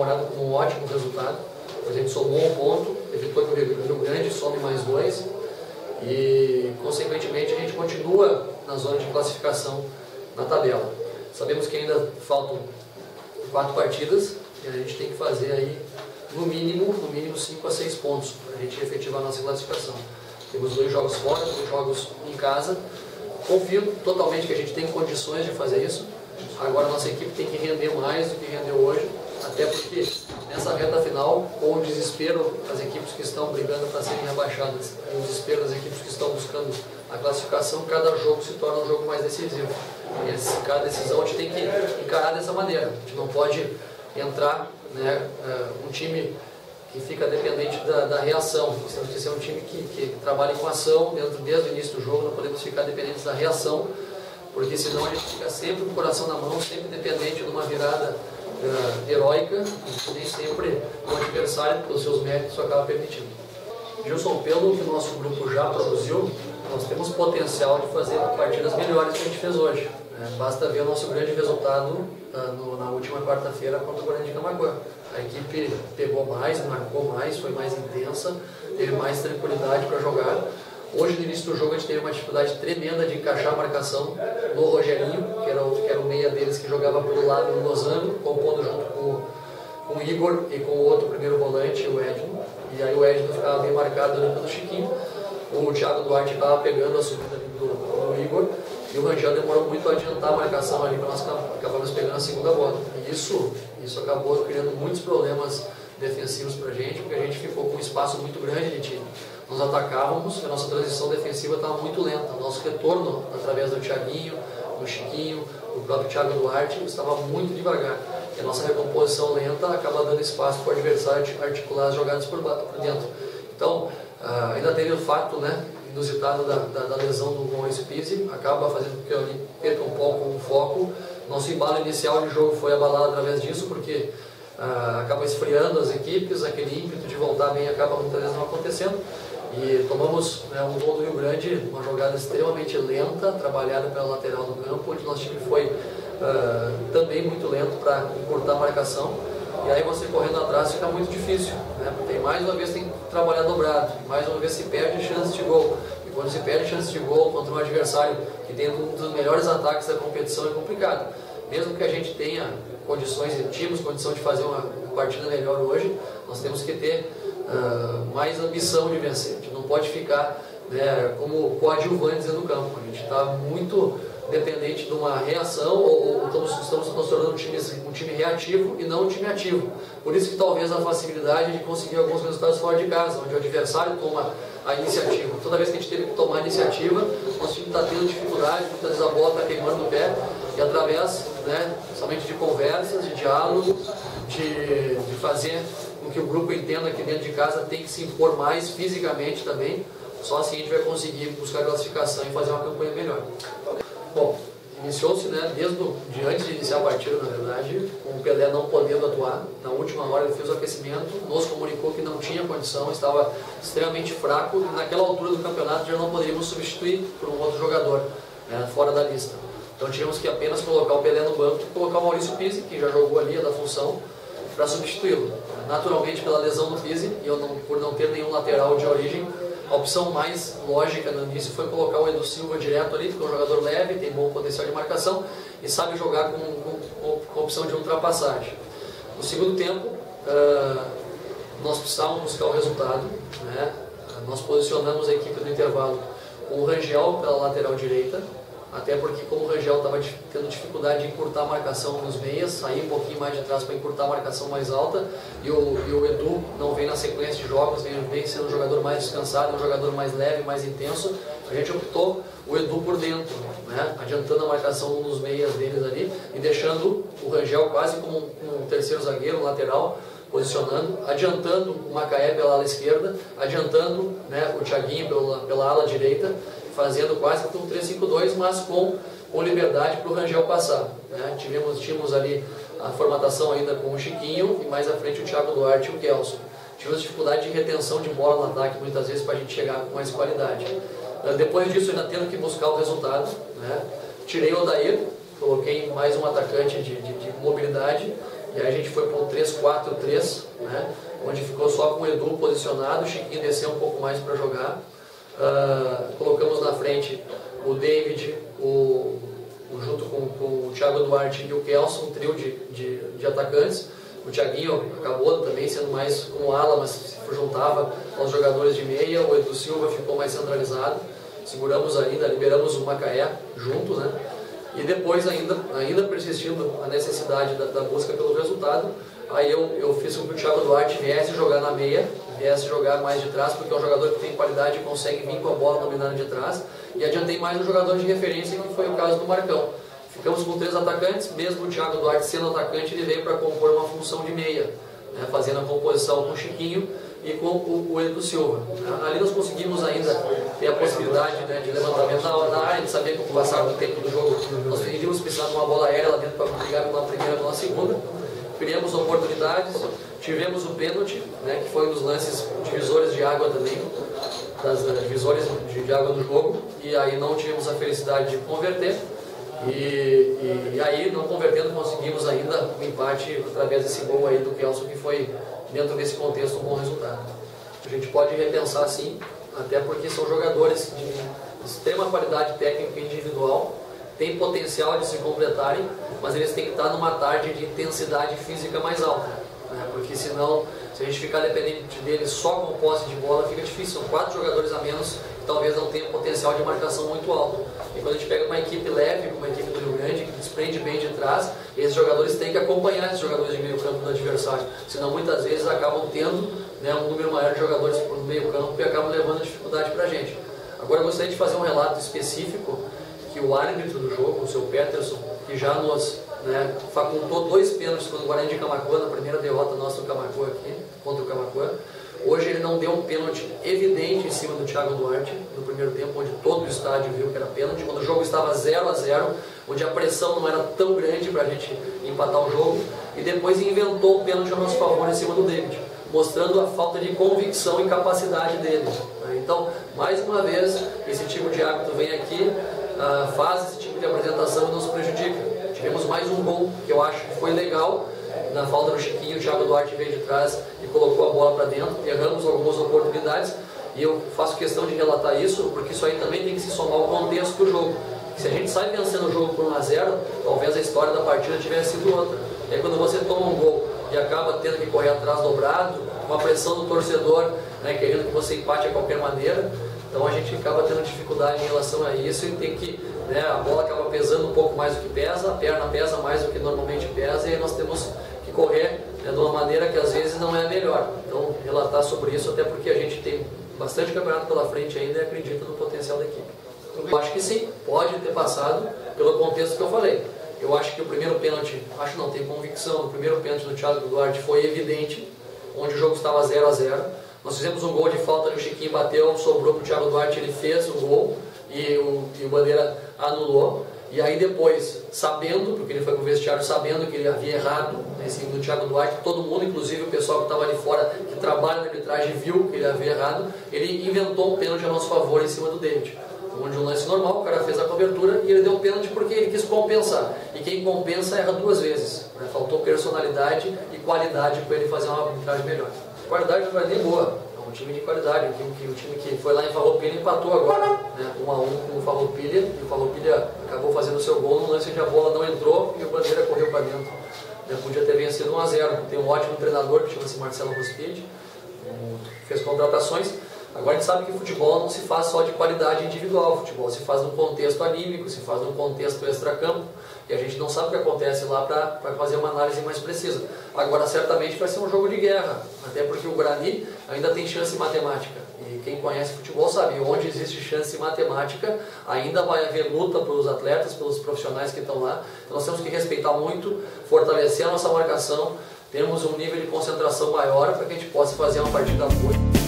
comemorado como um ótimo resultado. A gente somou um ponto, evitou que o Rio Grande some mais 2 e, consequentemente, a gente continua na zona de classificação na tabela. Sabemos que ainda faltam 4 partidas e a gente tem que fazer aí, no mínimo 5 a 6 pontos para a gente efetivar a nossa classificação. Temos 2 jogos fora, 2 jogos em casa. Confio totalmente que a gente tem condições de fazer isso. Agora a nossa equipe tem que render mais do que rendeu hoje, até porque nessa reta final, com o desespero das equipes que estão brigando para serem rebaixadas e o desespero das equipes que estão buscando a classificação, cada jogo se torna um jogo mais decisivo. E cada decisão a gente tem que encarar dessa maneira. A gente não pode entrar, né, um time que fica dependente da reação. Nós temos que ser um time que trabalhe com ação desde o início do jogo, não podemos ficar dependentes da reação, porque senão a gente fica sempre com o coração na mão, sempre dependente de uma virada heróica, e nem sempre o adversário, pelos seus méritos, acaba permitindo. Gilson, pelo que o nosso grupo já produziu, nós temos potencial de fazer partidas melhores que a gente fez hoje. Basta ver o nosso grande resultado na última quarta-feira contra o Guarani de Camaquã. A equipe pegou mais, marcou mais, foi mais intensa, teve mais tranquilidade para jogar. Hoje, no início do jogo, a gente teve uma dificuldade tremenda de encaixar a marcação no Rogerinho, que era o meia deles que jogava pelo lado do Lozano, compondo junto com o Igor e com o outro primeiro volante, o Edno. E aí o Edno ficava bem marcado ali pelo Chiquinho. O Thiago Duarte estava pegando a subida ali do Igor. E o Rangel demorou muito a adiantar a marcação ali para nós acabarmos pegando a segunda bola. E isso acabou criando muitos problemas defensivos para a gente, porque a gente ficou com um espaço muito grande de time. Nós atacávamos, a nossa transição defensiva estava muito lenta. O nosso retorno, através do Thiaguinho, do Chiquinho, do próprio Thiago Duarte, estava muito devagar. E a nossa recomposição lenta acaba dando espaço para o adversário articular as jogadas por dentro. Então, ainda teve o fato, né, inusitado da lesão do Maurício Pizzi, acaba fazendo com que eu perca um pouco o foco. Nosso embalo inicial de jogo foi abalado através disso, porque acaba esfriando as equipes, aquele ímpeto de voltar bem acaba muitas vezes não acontecendo. E tomamos, né, um gol do Rio Grande, uma jogada extremamente lenta, trabalhada pela lateral do campo, onde nosso time foi também muito lento para encurtar a marcação. E aí você correndo atrás fica muito difícil, né? Porque mais uma vez tem que trabalhar dobrado, mais uma vez se perde chance de gol. E quando se perde chance de gol contra um adversário que tem um dos melhores ataques da competição, é complicado. Mesmo que a gente tenha condições, tínhamos condição de fazer uma partida melhor hoje, nós temos que ter mais ambição de vencer. A gente não pode ficar, né, como coadjuvantes no campo. A gente está muito dependente de uma reação, ou estamos nos tornando um time reativo e não um time ativo. Por isso que talvez a facilidade de conseguir alguns resultados fora de casa, onde o adversário toma a iniciativa. Toda vez que a gente teve que tomar a iniciativa, nosso time está tendo dificuldade, muitas vezes a bola está queimando o pé, e através, né, somente de conversas, de diálogo, de fazer com que o grupo entenda que dentro de casa tem que se impor mais fisicamente também, só assim a gente vai conseguir buscar a classificação e fazer uma campanha melhor. Bom, iniciou-se, né, antes de iniciar a partida, na verdade, com o Pelé não podendo atuar. Na última hora ele fez o aquecimento, nos comunicou que não tinha condição, estava extremamente fraco, e naquela altura do campeonato já não poderíamos substituir por um outro jogador, né, fora da lista. Então tínhamos que apenas colocar o Pelé no banco e colocar o Maurício Pizzi, que já jogou ali da função, para substituí-lo. Naturalmente, pela lesão do Pizzi, e por não ter nenhum lateral de origem, a opção mais lógica no início foi colocar o Edu Silva direto ali, porque é um jogador leve, tem bom potencial de marcação e sabe jogar com opção de ultrapassagem. No segundo tempo, nós precisávamos buscar o resultado, né? Nós posicionamos a equipe no intervalo com o Rangel pela lateral direita, até porque como o Rangel estava tendo dificuldade de encurtar a marcação nos meias, sair um pouquinho mais de trás para encurtar a marcação mais alta, e o Edu não vem na sequência de jogos, vem sendo um jogador mais descansado, um jogador mais leve, mais intenso, a gente optou o Edu por dentro, né, adiantando a marcação nos meias deles ali, e deixando o Rangel quase como um terceiro zagueiro, um lateral, posicionando, adiantando o Macaé pela ala esquerda, adiantando, né, o Thiaguinho pela ala direita, fazendo quase que um 3-5-2, mas com liberdade para o Rangel passar, né? Tínhamos ali a formatação ainda com o Chiquinho e mais à frente o Thiago Duarte e o Kelson. Tivemos dificuldade de retenção de bola no ataque muitas vezes para a gente chegar com mais qualidade. Depois disso, ainda tendo que buscar o resultado, né? Tirei o Odair, coloquei mais um atacante de mobilidade e aí a gente foi para o 3-4-3, né, onde ficou só com o Edu posicionado, o Chiquinho desceu um pouco mais para jogar. Colocamos na frente o David, junto com o Thiago Duarte e o Kelson, um trio de atacantes. O Thiaguinho acabou também sendo mais como ala, mas se juntava aos jogadores de meia. O Edu Silva ficou mais centralizado. Seguramos ainda, liberamos o Macaé junto, né? E depois, ainda persistindo a necessidade da busca pelo resultado, aí eu fiz com que o Thiago Duarte viesse jogar na meia, viesse jogar mais de trás, porque é um jogador que tem qualidade e consegue vir com a bola dominando de trás. E adiantei mais um jogador de referência, que foi o caso do Marcão. Ficamos com 3 atacantes, mesmo o Thiago Duarte sendo atacante, ele veio para compor uma função de meia, né, fazendo a composição com o Chiquinho e com o Edu Silva. Ali nós conseguimos ainda ter a possibilidade, né, de levantamento na área, de saber como passar o tempo do jogo. Nós iríamos precisar de uma bola aérea lá dentro para brigar pela primeira e pela segunda. Criamos oportunidades, tivemos o pênalti, né, que foi um dos lances divisores de água também, das divisores de água do jogo, e aí não tivemos a felicidade de converter. E aí, não convertendo, conseguimos ainda um empate através desse gol aí do Kelson, que foi, dentro desse contexto, um bom resultado. A gente pode repensar sim, até porque são jogadores de extrema qualidade técnica e individual, têm potencial de se completarem, mas eles têm que estar numa tarde de intensidade física mais alta, né? Porque senão, se a gente ficar dependente deles só com posse de bola, fica difícil. São 4 jogadores a menos que talvez não tenham potencial de marcação muito alto. E quando a gente pega uma equipe leve, uma equipe do Rio Grande, que desprende bem de trás, esses jogadores têm que acompanhar esses jogadores de meio campo do adversário. Senão muitas vezes acabam tendo, né, um número maior de jogadores por meio campo e acabam levando dificuldade para a gente. Agora eu gostaria de fazer um relato específico que o árbitro do jogo, o seu Peterson, que já nos, né, facultou 2 pênaltis contra o Guarani de Camaquã, na primeira derrota nossa do Camaquã aqui, contra o Camaquã. Hoje ele não deu um pênalti evidente em cima do Thiago Duarte, no primeiro tempo, onde todo o estádio viu que era pênalti, quando o jogo estava 0-0, onde a pressão não era tão grande para a gente empatar o jogo, e depois inventou um pênalti a nosso favor em cima do David, mostrando a falta de convicção e capacidade dele. Então, mais uma vez, esse tipo de árbitro vem aqui, faz esse tipo de apresentação e nos prejudica. Tivemos mais um gol, que eu acho que foi legal, na falta do Chiquinho, o Thiago Duarte veio de trás e colocou a bola para dentro. Erramos algumas oportunidades e eu faço questão de relatar isso, porque isso aí também tem que se somar ao contexto do jogo. Se a gente sai vencendo o jogo por 1-0, talvez a história da partida tivesse sido outra. E aí quando você toma um gol e acaba tendo que correr atrás dobrado, com a pressão do torcedor, né, querendo que você empate a qualquer maneira, então a gente acaba tendo dificuldade em relação a isso e tem que, né, a bola acaba pesando um pouco mais do que pesa, a perna pesa mais do que normalmente pesa, e aí nós temos que correr, né, de uma maneira que às vezes não é a melhor. Então, relatar sobre isso, até porque a gente tem bastante campeonato pela frente ainda e acredita no potencial da equipe. Eu acho que sim, pode ter passado pelo contexto que eu falei. Eu acho que o primeiro pênalti, tenho convicção, o primeiro pênalti do Thiago Duarte foi evidente, onde o jogo estava 0-0. Nós fizemos um gol de falta, o Chiquinho bateu, sobrou para o Thiago Duarte, ele fez o gol e o Bandeira anulou. E aí depois, sabendo, porque ele foi para o vestiário sabendo que ele havia errado em cima do Thiago Duarte, todo mundo, inclusive o pessoal que estava ali fora, que trabalha na arbitragem, viu que ele havia errado, ele inventou um pênalti a nosso favor em cima do David. Onde um lance normal, o cara fez a cobertura e ele deu um pênalti porque ele quis compensar. E quem compensa erra 2 vezes. Né? Faltou personalidade e qualidade para ele fazer uma arbitragem melhor. A qualidade do Guarani é boa. Um time de qualidade, um time que foi lá em Farroupilha e empatou agora, né, 1-1 com o Farroupilha, e o Farroupilha acabou fazendo o seu gol num lance onde a bola não entrou e o Bandeira correu para dentro. Podia ter vencido 1-0. Tem um ótimo treinador que chama-se Marcelo Rospide, fez contratações. Agora a gente sabe que futebol não se faz só de qualidade individual, futebol se faz num contexto anímico, se faz num contexto extracampo, e a gente não sabe o que acontece lá para fazer uma análise mais precisa. Agora certamente vai ser um jogo de guerra, até porque o Guarani ainda tem chance matemática, e quem conhece futebol sabe, onde existe chance matemática, ainda vai haver luta pelos atletas, pelos profissionais que estão lá. Então nós temos que respeitar muito, fortalecer a nossa marcação, termos um nível de concentração maior para que a gente possa fazer uma partida boa.